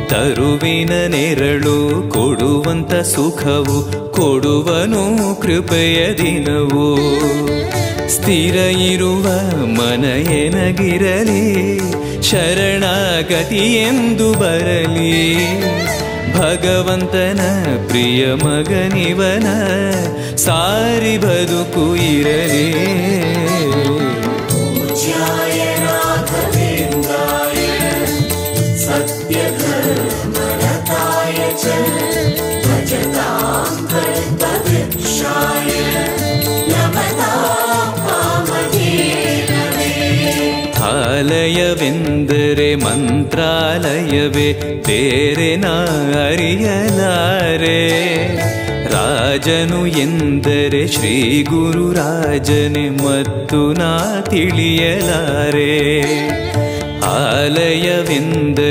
ತರುವಿನ ನೆರಳು ಕೊಡುವಂತ ಸುಖವು ಕೊಡುವನು ಕೃಪೆಯ ದಿನವು. ಸ್ಥಿರ ಇರುವ ಮನ ಎನಗಿರಲಿ ಶರಣಾಗತಿ ಎಂದು ಬರಲಿ. ಭಗವಂತನ ಪ್ರಿಯ ಮಗನಿವನ ಸಾರಿ ಬದುಕು ಇರಲಿ. ಆಲಯವೆಂದರೆ ಮಂತ್ರಾಲಯವೇ ಬೇರೆ ನಾ ಅರಿಯಲಾರೆ. ರಾಜನು ಎಂದರೆ ಶ್ರೀ ಗುರು ರಾಜನೇ ಮತ್ತು ನಾ ತಿಳಿಯಲಾರೆ. ಆಲಯವೆಂದರೆ